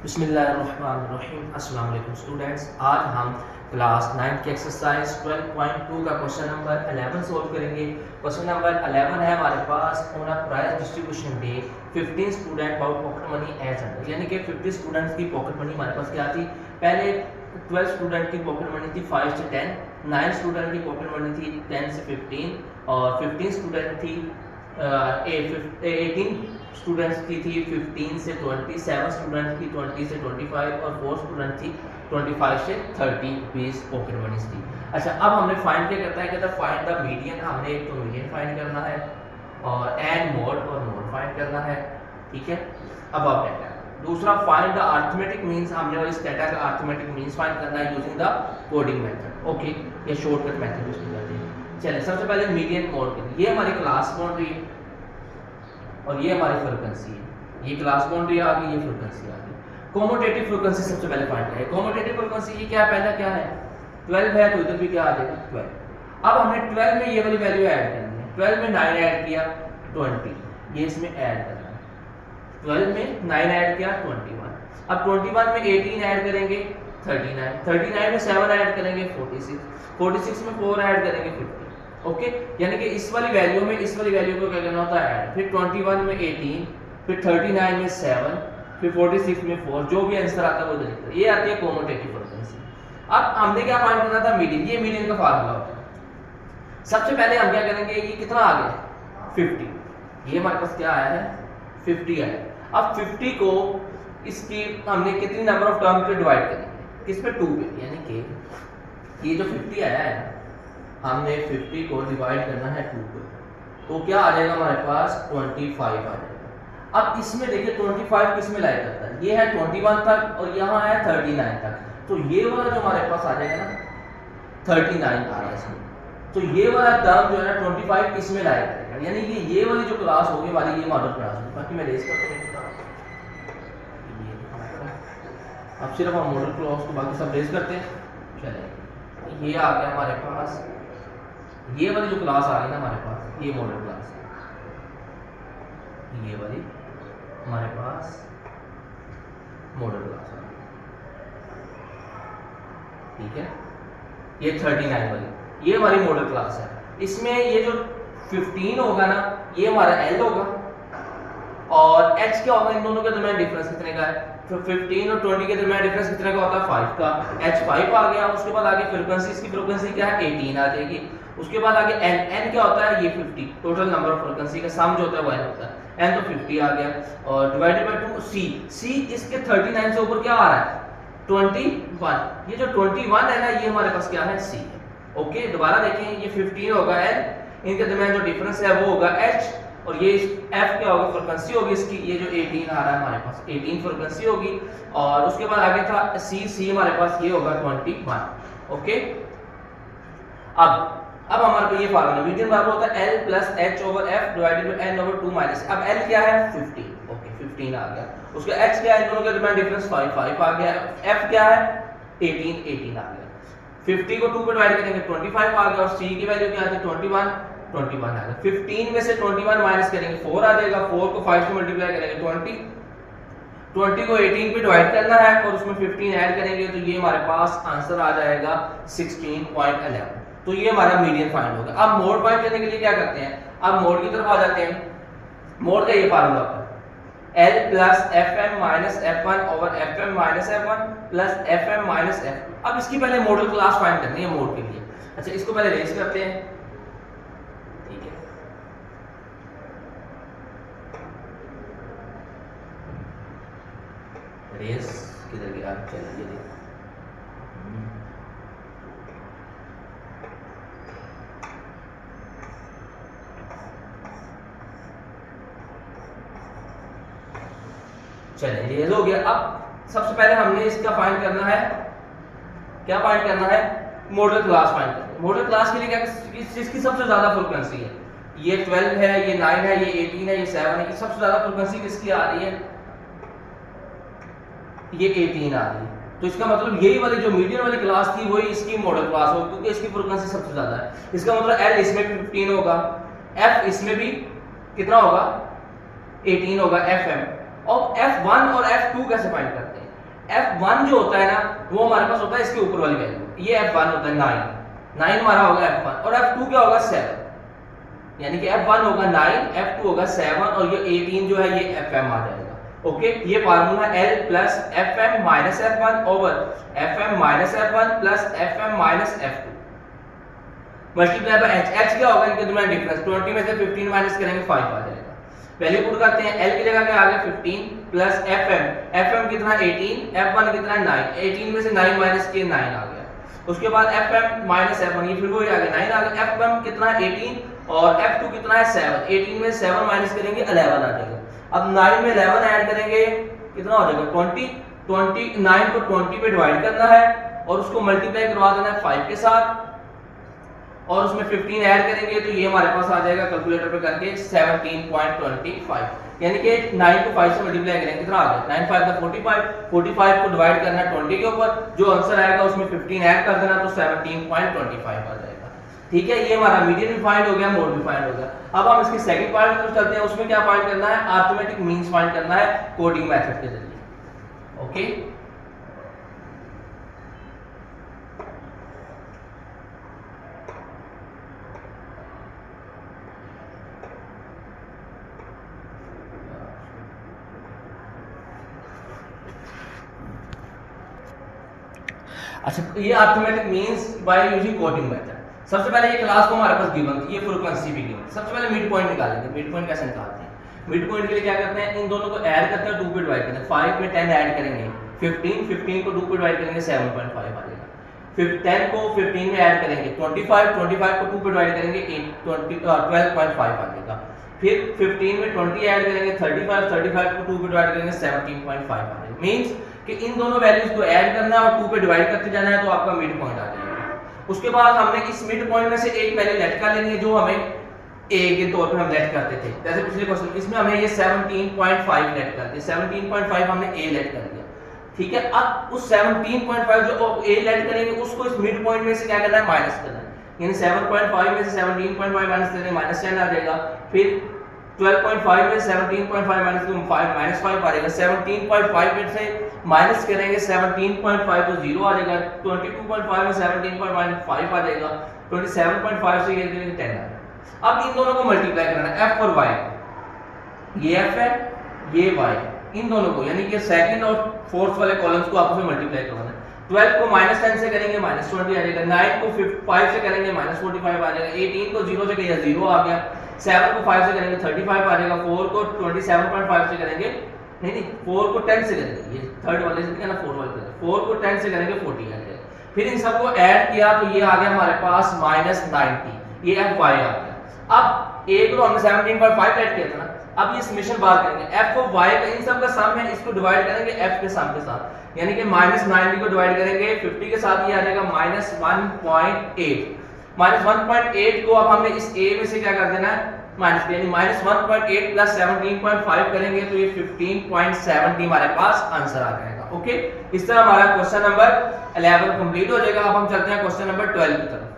बिस्मिल्लाहिर्रहमानिर्रहीम। अस्सलाम वालेकुम स्टूडेंट्स, आज हम क्लास 9 की एक्सरसाइज 12.2 का क्वेश्चन नंबर 11 सोल्व करेंगे। क्वेश्चन नंबर 11 है हमारे पास, on a price distribution day 15 student about pocket money as under, यानी कि 50 स्टूडेंट्स की पॉकेट मनी हमारे पास क्या थी। पहले 12 स्टूडेंट की पॉकेट मनी थी 5 से 10, 9 स्टूडेंट की पॉकेट मनी थी 10 से 15 और 15 स्टूडेंट थी 18 स्टूडेंट्स की थी 15 से 20, 7 स्टूडेंट्स की 20 से 25 और 4 स्टूडेंट थी 25 से 30 20 पॉकेट मनीज थी। अच्छा, अब हमने फाइंड क्या करता है, कहता है फाइंड द मीडियन। हमने एक तो मीडियन फाइंड करना है और एंड मोड और मोड फाइंड करना है, ठीक है। अब आप क्या करें, दूसरा फाइंड द अरिथमेटिक मींस। हमने इस डेटा का अरिथमेटिक मींस फाइंड करना है using the coding method. Okay, ये शॉर्टकट मेथड यूज करते हैं। चलिए, सबसे पहले मीडियन मोड के लिए ये हमारी क्लास बाउंड्री है और ये हमारी फ्रीक्वेंसी है। ये क्लास बाउंड्री आ गई, ये फ्रीक्वेंसी आ गई। कम्यूटेटिव फ्रीक्वेंसी सबसे पहले फाइंड करें। कम्यूटेटिव फ्रीक्वेंसी ये क्या है, पहला क्या है 12 है तो इधर भी क्या आ जाएगा 12। अब हमने 12 में ये वाली वैल्यू ऐड करनी है। 12 में 9 ऐड किया 20, ये इसमें ऐड करना है। 12 में 9 ऐड किया 21। अब 21 में 18 ऐड करेंगे 39, 39 में 7 ऐड करेंगे 46, 46 में 4 ऐड करेंगे 50। ओके, यानी कि इस वाली वैल्यू में इस वाली वैल्यू को क्या करना होता है ऐड। फिर 21 में 18, फिर 39 में 7, फिर 46 में 4, जो भी आंसर आता है वो लिखते हैं। ये आती है कम्यूटेटिव फ्रीक्वेंसी। अब हमने क्या फाइंड करना था, मीडियन। ये मीडियन का फार्मूला होता है। सबसे पहले हम क्या करेंगे, ये कितना आ गया 50, ये हमारे पास क्या आया है 50 आया। अब 50 को इसकी हमने कितनी नंबर ऑफ टर्म पे डिवाइड करेंगे, किस पे 2 पे, यानी कि ये जो 50 आया है हमने 50 को डिवाइड करना है 2 पे, तो क्या आ जाएगा हमारे पास 25 आ जाएगा। अब इसमें देखिए 25 किस में लाया जाता है, ये है 21 तक और यहाँ है 39 तक, तो ये वाला जो हमारे पास आ जाएगा ना 39 आ रहा है इसमें, तो ये वाला टर्म जो है ना 25 किस में लाया जाएगा, यानी कि ये वाली जो क्लास होगी हमारी ये मॉडल क्लास होगी। बाकी मैं रेस करता हूँ, अब सिर्फ हम मॉडल क्लास को बाकी सब रेस करते हैं। चलिए, ये आ गया हमारे पास, ये वाली जो क्लास आ रही है ना हमारे पास, ये मॉडल क्लास है। ये वाली हमारे पास मॉडल क्लास है, ठीक है। ये 39 वाली ये हमारी मॉडल क्लास है। इसमें ये जो 15 होगा ना ये हमारा L होगा और H क्या होगा, इन दोनों के दरमियान डिफरेंस कितने का है, तो 15 और 20 के दरमियान डिफरेंस कितने का होता है 5 का। H 5 आ गया। उसके बाद आगे फ्रीक्वेंसी, इसकी फ्रीक्वेंसी क्या है 18 आ जाएगी। उसके बाद आगे n क्या होता है, ये 50, टोटल नंबर ऑफ फ्रीक्वेंसी का सम जो होता है वो n होता है। n तो 50 आ गया और डिवाइडेड बाय 2 c इसके 39 से ऊपर क्या आ रहा है 21। ये जो 21 है ना ये हमारे पास क्या है c है। ओके, दोबारा देखें, ये 15 होगा n, इनके दरमियान जो डिफरेंस है वो होगा h और ये f क्या होगा फ्रीक्वेंसी होगी इसकी, ये जो 18 आ रहा है हमारे पास 18 फ्रीक्वेंसी होगी। और उसके बाद आगे था c हमारे पास ये होगा 21। ओके, अब हमारे पास ये फार्मूला मीडियन बराबर होता है L plus H over F divided by N over 2 minus. अब L क्या है 15, ओके 15 आ गया। उसका H क्या है, इन दोनों के दरमियान डिफरेंस 5 आ गया। F क्या है 18 आ गया। 50 को 2 पे डिवाइड करेंगे 25 आ गया और C की वैल्यू क्या आती है 21 आ गया। 15 में से 21 माइनस करेंगे 4 आ जाएगा, 4 को 5 से मल्टीप्लाई करेंगे 20 को 18 पे डिवाइड करना है और उसमें 15 ऐड करेंगे तो ये हमारे पास आंसर आ जाएगा 16.11। तो ये हमारा मीडियन फाइंड होगा। अब मोड फाइंड करने के लिए क्या करते हैं, अब मोड की तरफ आ जाते हैं। मोड का ये फार्मूला होता है L plus FM minus F1 over FM minus F1 plus FM minus F2। अब इसकी पहले मॉडल क्लास फाइंड करनी है मोड के लिए। अच्छा, इसको पहले रेस करते हैं, ठीक है। रेस किधर गया, चलिए देखिए चलिए रेज हो गया। अब सबसे पहले हमने इसका फाइंड करना है, क्या फाइंड करना है मॉडल क्लास फाइंड करना है। मॉडल क्लास के लिए क्या, इसकी सबसे ज्यादा फ्रीक्वेंसी है, ये 12 है, ये 9 है, ये 18 है, ये 7 है। सबसे ज्यादा फ्रीक्वेंसी किसकी आ रही है, ये 18 आ रही है। तो इसका मतलब यही वाली जो मीडियन वाली क्लास थी वही इसकी मॉडल क्लास होगी क्योंकि इसकी फ्रीक्वेंसी सबसे ज्यादा है। इसका मतलब L इसमें भी 15 होगा, F इसमें भी कितना होगा 18 होगा FM, अब F1 और F2 कैसे फाइंड करते हैं? F1 जो होता है ना वो हमारे पास होता है इसके ऊपर वाली वैल्यू, ये F1 होता है 9 हमारा होगा F1, और F2 क्या होगा 7, यानी कि F1 होगा 9, F2 होगा 7 और ये 18 जो है ये Fm आ जाएगा। ओके, ये formula L plus Fm minus F1 over Fm minus F1 plus Fm minus F2 multiply by H। H क्या होगा इनके दरमियान डिफरेंस, 20 में से 15 माइनस करेंगे 5 आ जाएगा। वैल्यू पुट करते हैं, L की जगह क्या आ गया 15 प्लस Fm कितना 18, F1 कितना 9, 18 में से 9 माइनस किए 9 आ गया। उसके बाद Fm माइनस F1 ये फिर वही आ गया 9 आ गया। Fm कितना 18 और F2 कितना है 7, 18 में 7 माइनस करेंगे 11 आ जाएगा। अब 9 में 11 ऐड करेंगे कितना हो जाएगा 20, 9 को 20 पे डिवाइड करना है और उसको मल्टीप्लाई करवा देना है 5 के साथ और उसमें 15 ऐड करेंगे तो ये हमारे पास आ जाएगा कैलकुलेटर पे करके 17.25, यानी कि 9 को 5 से मल्टीप्लाई करेंगे कितना आ गया 9 5 45, 45 को डिवाइड करना है 20 के ऊपर, जो आंसर आएगा उसमें 15 ऐड कर देना तो 17.25 आ जाएगा। ठीक है, ये हमारा मीडियन भी फाइंड हो गया, मोड भी फाइंड हो गया। अब हम इसकी सेकंड पार्ट की तरफ चलते हैं, उसमें क्या फाइंड करना है, अरिथमेटिक मींस फाइंड करना है कोडिंग मेथड के जरिए। ओके, अच्छा, ये arithmetic means by using coding method. सबसे पहले ये क्लास को हमारे पास गिवन थी, ये फ्रीक्वेंसी भी गिवन। सबसे पहले मिड पॉइंट निकालेंगे। मिड पॉइंट कैसे निकालते हैं, मिड पॉइंट के लिए क्या करते हैं, इन दोनों को ऐड करते हैं 2 पे डिवाइड करते हैं। 5 में 10 ऐड करेंगे 15 को 2 पे डिवाइड करेंगे 7.5 आ जाएगा। फिर 10 को 15 में ऐड करेंगे 25 को 2 पे डिवाइड करेंगे 12.5 आ जाएगा। फिर 15 में 20 ऐड करेंगे 35 को 2 पे डिवाइड करेंगे 17.5 आ जाएगा। मींस कि इन दोनों वैल्यूज को ऐड करना है और 2 पे डिवाइड करते जाना है तो आपका मिड पॉइंट आ जाएगा। उसके बाद हमने इस मिड पॉइंट में से एक वैल्यू लेट कर लेनी है जो हमें a के तौर पे हम लेट करते थे, जैसे पिछले क्वेश्चन इसमें हमें ये 17.5 लेट कर दिया, 17.5 हमने a लेट कर दिया। ठीक है, अब उस 17.5 जो a लेट करेंगे उसको इस मिड पॉइंट में से क्या करना है, माइनस करना है, यानी 7.5 में से 17.5 माइनस करेंगे -10 आ जाएगा। फिर 12.5 में 17.5 माइनस 5 आ जाएगा। 17.5 में से माइनस करेंगे 17.5 तो 0 आ जाएगा। 22.5 में 17.5 आ जाएगा। 27.5 से ये 10 आ जाएगा। अब इन दोनों को मल्टीप्लाई करना है, f और y, ये f है ये y, इन दोनों को यानी कि सेकंड और फोर्थ वाले कॉलम्स को आपस में मल्टीप्लाई करना है। 12 को -10 से करेंगे -20 आ जाएगा। 9 को 5 से करेंगे -45 आ जाएगा। 18 को 0 से किया 0 आ गया। 7 को 5 से करेंगे 35 आ जाएगा। 4 को 27.5 से करेंगे, नहीं 4 को 10 से करेंगे, ये थर्ड वाले से क्या ना 4 वाले से, 4 को 10 से करेंगे 40 आ जाएगा। फिर इन सबको ऐड किया तो ये आ गया हमारे पास -90, ये fy आ गया। अब a को हमने 17.5 ऐड किया था ना, अब ये समेशन बार करेंगे f और y का, इन सब का सम है, इसको डिवाइड करेंगे f के सम के साथ, यानी कि -90 को डिवाइड करेंगे 50 के साथ, ये आ जाएगा -1.8। -1.8 को अब हमने इस a में से क्या कर देना है, माइनस, यानी -1.8 प्लस 17.5 करेंगे तो ये 15.70 हमारे पास आंसर आ जाएगा। ओके, इस तरह हमारा क्वेश्चन नंबर 11 कंप्लीट हो जाएगा। अब हम चलते हैं क्वेश्चन नंबर 12 की तरफ।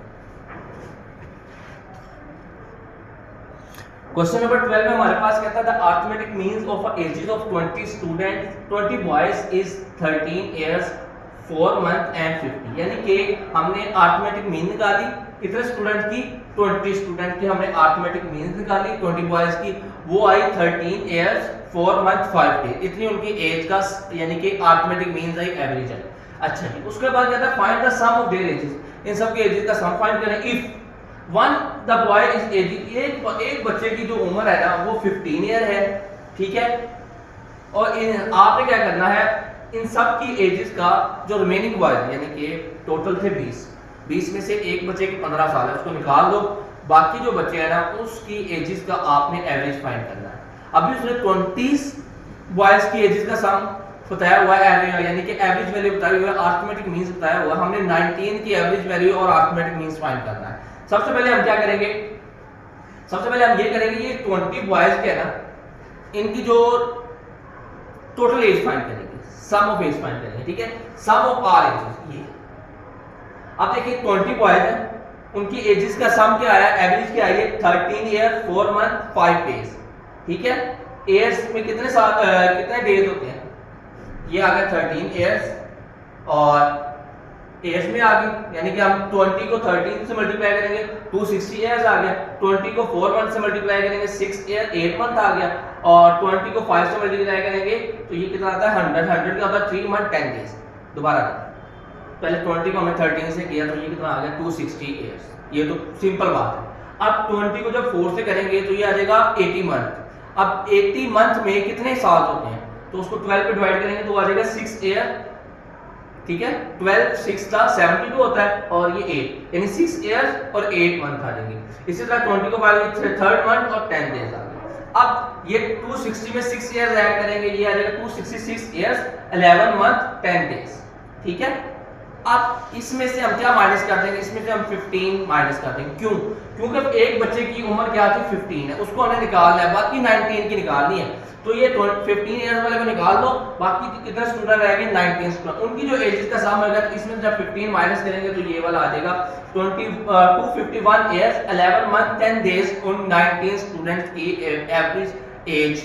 क्वेश्चन नंबर 12 में हमारे पास कहता था arithmetic means of ages of 20 student, 20 boys is 13 years 4 month and 50, यानी कि हमने अरिथमेटिक मीन निकाली कितने स्टूडेंट की, 20 स्टूडेंट की हमने अरिथमेटिक मीन निकाली 20 बॉयज की, वो आई 13 इयर्स 4 मंथ 5 डे, इतनी उनकी एज का यानी कि अरिथमेटिक मींस आई, एवरेज है। अच्छा जी, उसके बाद कहता है find the sum of their ages, इन सब के एजेस का सम फाइंड करें। If one the boy is age, एक बच्चे की जो उम्र है ना वो 15 ईयर है, ठीक है, और आपने क्या करना है, इन सब की एजेस का जो रिमेनिंग बॉयज यानी कि टोटल थे 20 में से एक बच्चे की 15 साल है, उसको निकाल दो, बाकी जो बच्चे हैं ना उसकी एजेस का आपने एवरेज फाइंड करना है। अभी उसने 20 बॉयज की एजेस का सम बताया हुआ है, यानी कि एवरेज वैल्यू बताई हुई है, अरिथमेटिक मींस बताया हुआ है, हमने 19 की एवरेज वैल्यू और अरिथमेटिक मींस फाइंड करना है। सबसे पहले हम क्या करेंगे, सबसे पहले हम ये करेंगे, ये 20 बॉयज के है ना, इनकी जो टोटल एज फाइंड करेंगे, सम ऑफ एज फाइंड करेंगे, ठीक है, सम ऑफ आर एजेस। ये अब देखिए 20 बॉयज हैं, उनकी एजेस का सम क्या आया, एवरेज क्या आई है 13 ईयर 4 मंथ 5 डेज, ठीक है, ईयर्स में कितने साल कितने डेज होते हैं, ये आ गया 13 ईयर्स, और ईयर्स में आ गई, यानी कि हम 20 को 13 से मल्टीप्लाई करेंगे 260 ईयर्स आ गया, 20 को 4 मंथ से मल्टीप्लाई करेंगे 6 ईयर 8 मंथ आ गया, और 20 को 5 से मल्टीप्लाई करेंगे तो ये कितना आता है 100, 100 का होता है 3 मंथ 10 डेज। दोबारा पहले 20 को हमने 13 से किया तो ये कितना आ गया 260 ईयर्स, ये तो सिंपल बात है। अब 20 को जब 4 से करेंगे तो ये आ जाएगा 80 मंथ। अब 80 मंथ में कितने साल होते हैं, तो उसको 12 पे डिवाइड करेंगे तो आ जाएगा 6 ईयर, ठीक है, 12 6 का 72 होता है, और ये 8 यानी 6 ईयर्स और 8 मंथ आ जाएंगे। इसी तरह 20 को 5 3rd मंथ और 10 डेज आ गए। अब ये 260 में 6 ईयर्स ऐड करेंगे, ये आ जाएगा 266 ईयर्स 11 मंथ 10 डेज, ठीक है। अब इसमें से हम क्या माइनस कर देंगे, इसमें से हम 15 माइनस कर देंगे, क्यों, क्योंकि एक बच्चे की उम्र क्या थी 15 है, उसको हमें निकालना है, बाकी 19 की निकालनी है, तो ये 15 ईयर्स वाले को निकाल दो, बाकी कितने स्टूडेंट रह गए 19 स्टूडेंट, उनकी जो एजेस का सम होगा, तो इसमें जब 15 माइनस करेंगे तो ये वाला आ जाएगा 251 ईयर्स 11 मंथ 10 डेज उन 19 स्टूडेंट्स की एवरेज एज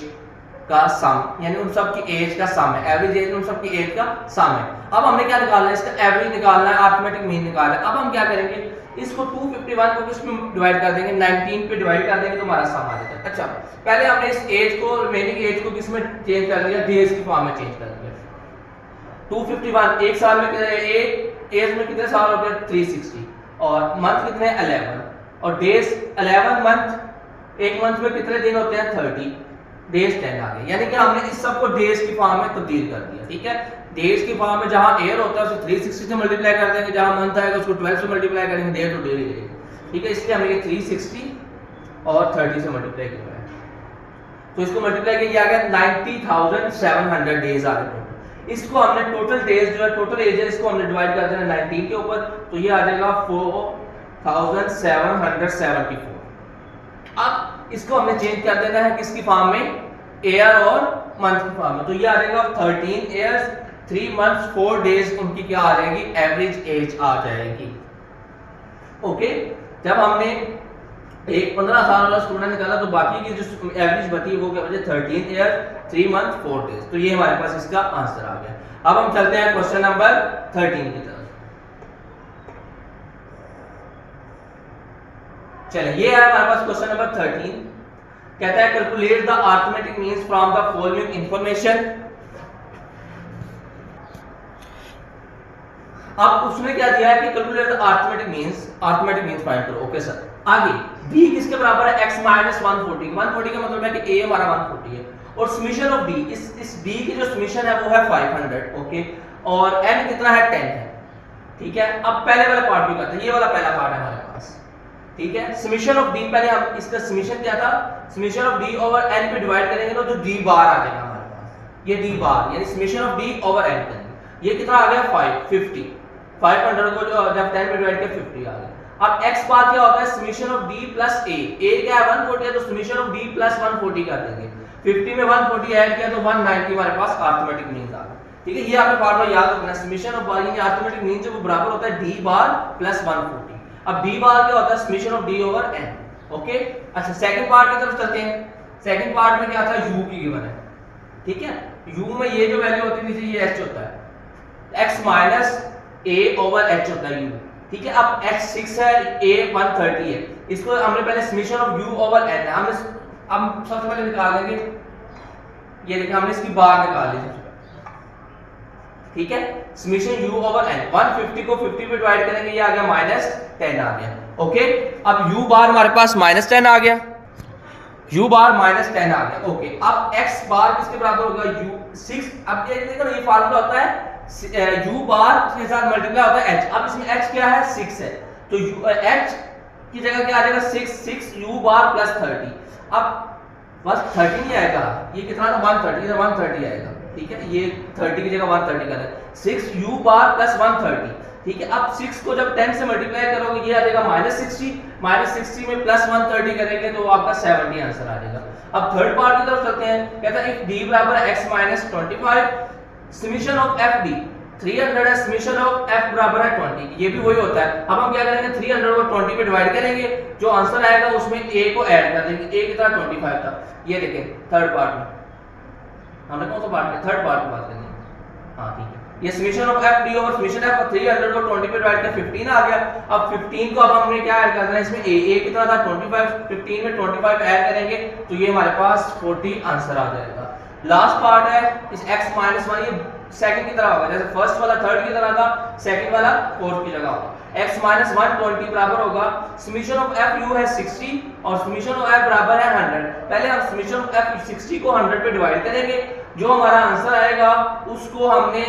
का सम, यानी उन सब की एज का सम है, एवरेज एज उन सब की एज का सम है। अब हमने क्या निकालना है, इसका एवरेज निकालना है, अरिथमेटिक मीन निकालना है। अब हम क्या करेंगे, इसको 251 को किस में डिवाइड कर देंगे, 19 पे डिवाइड कर देंगे तो हमारा सम आ जाएगा। अच्छा, पहले हमने इस एज को, रिमेनिंग एज को किस में चेंज कर दिया, डेज की फॉर्म में चेंज कर दिया। 251 एक साल में एक एज में कितने साल हो गए 360, और मंथ कितने 11, और डेज 11 मंथ, एक मंथ में कितने दिन होते हैं 30, डेज 10 आ गए, यानी कि हमने इस सब को डेज की फॉर्म में तब्दील कर दिया, ठीक है। डेज की फॉर्म में जहां ईयर होता है उसे 360 से मल्टीप्लाई कर देंगे, जहां मंथ आएगा उसको 12 से मल्टीप्लाई करेंगे, डे तो डे ही रहेगा, ठीक है। इसलिए हमने ये 360 और 30 से मल्टीप्लाई किया है, तो इसको मल्टीप्लाई किया गया 90,700 डेज आ गए। इसको हमने टोटल डेज जो है, टोटल एज है, इसको हमने डिवाइड कर देना 19 के ऊपर, तो ये आ जाएगा 4774। अब इसको हमने चेंज कर देना है किसकी फॉर्म में, ईयर और मंथ की फॉर्म में, तो ये आ जाएगा 13 ईयर्स 3 मंथ्स 4 डेज उनकी क्या आ जाएगी, एवरेज एज आ जाएगी। ओके, जब हमने एक 15 साल वाला स्टूडेंट निकाला तो बाकी की जो एवरेज बची वो क्या बचे 13 ईयर 3 मंथ 4 डेज, तो ये हमारे पास इसका आंसर आ गया। अब हम चलते हैं क्वेश्चन नंबर 13 की तरफ। चलिए, ये है हमारे पास क्वेश्चन नंबर 13, कहता है calculate the arithmetic means from the following information. अब उसने क्या दिया है कि calculate the arithmetic means find करो। ओके सर, आगे b किसके बराबर है, x माइनस 140। 140 का मतलब है कि a हमारा 140 है, और समीशन ऑफ d, इस b की जो समीशन है वो है 500, ओके, और n कितना है 10 है, ठीक है। अब पहले वाला पार्ट भी करते हैं, ये वाला पहला पार्ट है हमारे पास, ठीक है। समीशन ऑफ d, पहले हम इसका समीशन क्या था, summation of d over n पे डिवाइड करेंगे तो जो d बार आ जाएगा हमारे पास, ये d बार यानी summation of d over n करेंगे, ये कितना आ गया 550, 500 को जो जब 10 पे डिवाइड किया 50 आ गया। अब x बार क्या होता है, summation of d plus a, a क्या है 140 है, तो समीशन ऑफ d प्लस 140 कर देंगे, 50 में 140 ऐड किया तो 190 हमारे पास अरिथमेटिक मीन आ गया, ठीक है। ये आपने फार्मूला याद रखना, समीशन ऑफ बार यानी अरिथमेटिक मीन जो बराबर होता है d बार प्लस 140। अब d बार क्या होता है, summation of d over n, okay. अच्छा, सेकंड पार्ट की तरफ चलते हैं। सेकंड पार्ट में क्या था, u की गिवन है, ठीक है। u में ये जो वैल्यू होती है ये h होता है, x minus a over h होता है u, ठीक है। अब h 6 है, a 130 है, इसको हमने पहले summation of u over n है, हमने हम सबसे पहले निकाल देंगे, ये देखिए हमने इसकी बार निकाल ली, ठीक है। समीशन u ओवर n, 150 को 50 पे डिवाइड करेंगे, ये आ गया -10 आ गया, ओके। अब u बार हमारे पास -10 आ गया, u बार -10 आ गया, ओके। अब x बार किसके बराबर होगा, u 6। अब ये देखो ना, ये फार्मूला होता है u बार के साथ मल्टीप्लाई होता है h। अब इसमें h क्या है 6 है, तो h की जगह क्या आ जाएगा 6 u बार प्लस 30। अब बस 30 नहीं आएगा, ये कितना था 130, इधर 130 आएगा, ठीक है। ये 30 की जगह 130 कर दें, 6 u बार प्लस 130, ठीक है। अब 6 को जब 10 से मल्टीप्लाई करोगे ये आ जाएगा -60 में प्लस 130 करेंगे तो आपका 70 आंसर आ जाएगा। अब थर्ड पार्ट की तरफ चलते हैं, कहता है इफ d बराबर x - 25 समीशन ऑफ fd, 300 है, समीशन ऑफ f बराबर है 20, ये भी वही होता है। अब हम क्या करेंगे, 300 को 20 पे डिवाइड करेंगे, जो आंसर आएगा उसमें a को ऐड कर देंगे, a कितना 25 था। ये देखें थर्ड पार्ट में, हमने कौन सा पार्ट में, थर्ड पार्ट की बात करनी है, हाँ ठीक है। ये summation of f d over summation f 300 को 20 पे डिवाइड कर 15 आ गया। अब 15 को अब हमने क्या ऐड करना है इसमें, a कितना था 25, 15 में 25 ऐड करेंगे तो ये हमारे पास 40 आंसर आ जाएगा। लास्ट पार्ट है इस x माइनस 1, ये सेकंड की तरह होगा, जैसे फर्स्ट वाला थर्ड की तरह था, सेकंड वाला फोर्थ की जगह होगा। x माइनस 1 20 बराबर होगा समीशन ऑफ f u है 60 और समीशन ऑफ f बराबर है 100। पहले हम समीशन ऑफ f 60 को 100 पे डिवाइड करेंगे, जो हमारा आंसर आएगा उसको हमने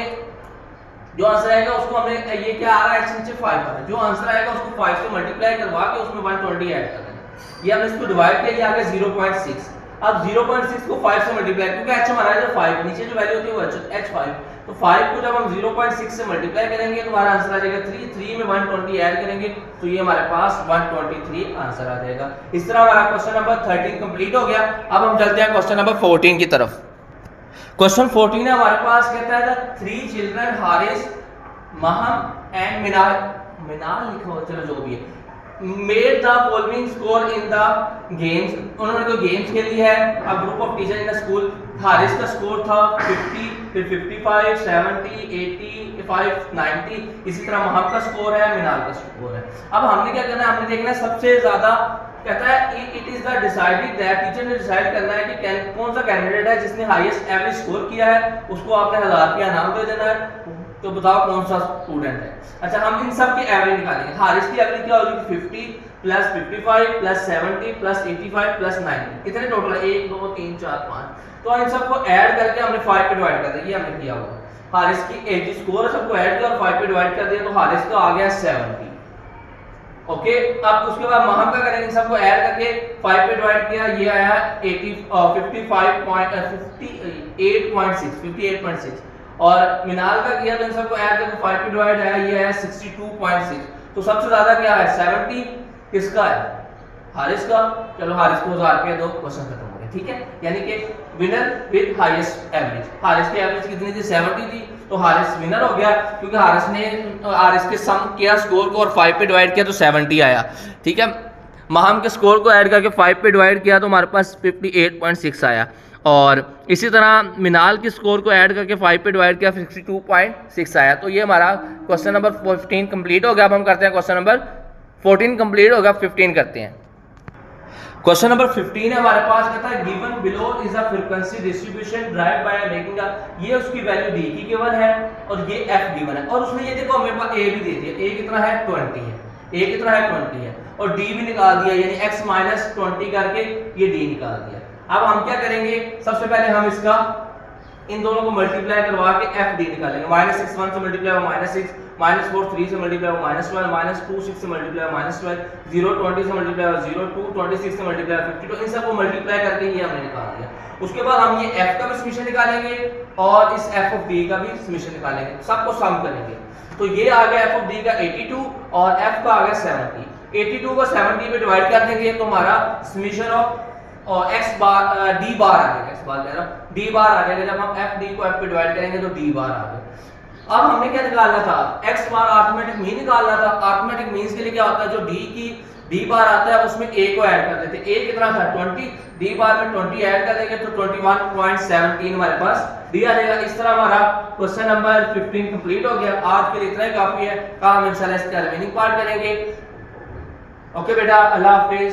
जो आंसर आएगा उसको हमने, ये क्या आ रहा है x नीचे 5 आ रहा है, जो आंसर आएगा उसको 5 से मल्टीप्लाई करवा के उसमें 120 ऐड कर देंगे। ये हमने इसको डिवाइड किया, ये आ गया 0.6। अब 0.6 को 5 से मल्टीप्लाई, क्योंकि h हमारा है 5, नीचे जो वैल्यू होती है वो h5, तो 5 को जब हम 0.6 से मल्टीप्लाई करेंगे तो हमारा आंसर आ जाएगा 3 में 120 ऐड करेंगे तो ये हमारे पास 123 आंसर आ जाएगा। इस तरह हमारा क्वेश्चन नंबर 13 कंप्लीट हो गया। अब हम चलते हैं क्वेश्चन नंबर 14 की तरफ। क्वेश्चन 14 है हमारे पास, कहता है the 3 children Haris, Maham and Minal लिखा हो, चलो जो भी है, made the following score in the games, उन्होंने कोई गेम्स खेली है। A group of teacher in the school, Haris का स्कोर था 50, फिर 55, 70, 85, 90, इसी तरह महम का स्कोर है, मिनाल का स्कोर है। अब हमने क्या करना है, हमने देखना है सबसे ज्यादा, कहता है it is the decided that, teacher ने डिसाइड करना है कि कौन सा कैंडिडेट है जिसने हाईएस्ट एवरेज स्कोर किया है, उसको आपने 1000 रुपया इनाम दे देना है। तो बताओ कौन सा स्टूडेंट है। अच्छा हम इन सब की एवरेज निकालेंगे। हारिस की एवरेज क्या होगी, 50 प्लस 55 प्लस 70 प्लस 85 प्लस 90, कितने टोटल है, 1 2 3 4 5। तो इन सबको ऐड करके हमने 5 पे डिवाइड कर दिया, ये हमने किया हुआ। हारिस की एवरेज स्कोर सबको ऐड किया और 5 पे डिवाइड कर दिया, तो हारिस का आ गया 70। ओके, अब उसके बाद महम का करेंगे, सबको ऐड करके 5 पे डिवाइड किया, ये आया 58.6, और मिनाल का किया तो इन सबको ऐड करके 5 पे डिवाइड आया, ये आया 62.6। तो सबसे ज्यादा क्या है, 70 किसका है, हारिस का। चलो हारिस को 1000 रुपया दो, क्वेश्चन खत्म हो गया, ठीक है। यानी कि winner with highest average, Haris की एवरेज कितनी थी, 70 थी, तो हारिस विनर हो गया, क्योंकि हारिस के सम किया स्कोर को और 5 पे डिवाइड किया तो 70 आया, ठीक है। महम के स्कोर को ऐड करके 5 पे डिवाइड किया तो हमारे पास 58.6 आया, और इसी तरह मिनाल के स्कोर को ऐड करके 5 पे डिवाइड किया 62.6 आया। तो ये हमारा क्वेश्चन नंबर 15 कंप्लीट हो गया। अब हम करते हैं क्वेश्चन नंबर 14 कंप्लीट हो गया, 15 करते हैं। क्वेश्चन नंबर 15 है हमारे पास, कहता है given below is a frequency distribution drive by making a, ये उसकी वैल्यू डी की गिवन है और ये एफ गिवन है, और उसने ये देखो मेरे पास ए भी दे दिया, ए कितना है 20 है, ए कितना है 20 है, और डी भी निकाल दिया, यानी x माइनस 20 करके ये डी निकाल दिया। अब हम क्या करेंगे, सबसे पहले हम इसका इन दोनों को मल्टीप्लाई करवा के एफ डी निकालेंगे। -6 1 से मल्टीप्लाई हुआ -6, -4 3 से मल्टीप्लाई हुआ -12, -2 6 से मल्टीप्लाई हुआ -12, 0 20 से मल्टीप्लाई हुआ 0 2 26 से मल्टीप्लाई हुआ 52, इन सबको मल्टीप्लाई करके ये हमने निकाल दिया। उसके बाद हम ये f का भी समीशन निकालेंगे और इस f ऑफ d का भी समीशन निकालेंगे, सबको सम करेंगे। तो ये आ गया f ऑफ d का 82 और f का आ गया 70। 82 को 70 पे डिवाइड कर देंगे तो हमारा समीशन ऑफ और x बार d बार आ जाएगा, x बार कह रहा हूं, d बार आ जाएगा। जब हम f d को f पे डिवाइड करेंगे तो d बार आ गया। अब हमने क्या निकालना था, x बार अरिथमेटिक मीन निकालना था। अरिथमेटिक मीन्स के लिए क्या होता है, जो d की d बार आता है उसमें a को ऐड कर देते हैं। a कितना था 20, d बार में 20 ऐड कर देंगे तो 21.17 हमारे पास d आ जाएगा। इस तरह हमारा क्वेश्चन नंबर 15 कंप्लीट हो गया। आज के लिए इतना ही काफी है, कल हम इंशाल्लाह इसका रिमेनिंग पार्ट करेंगे। ओके बेटा, अल्लाह हाफिज।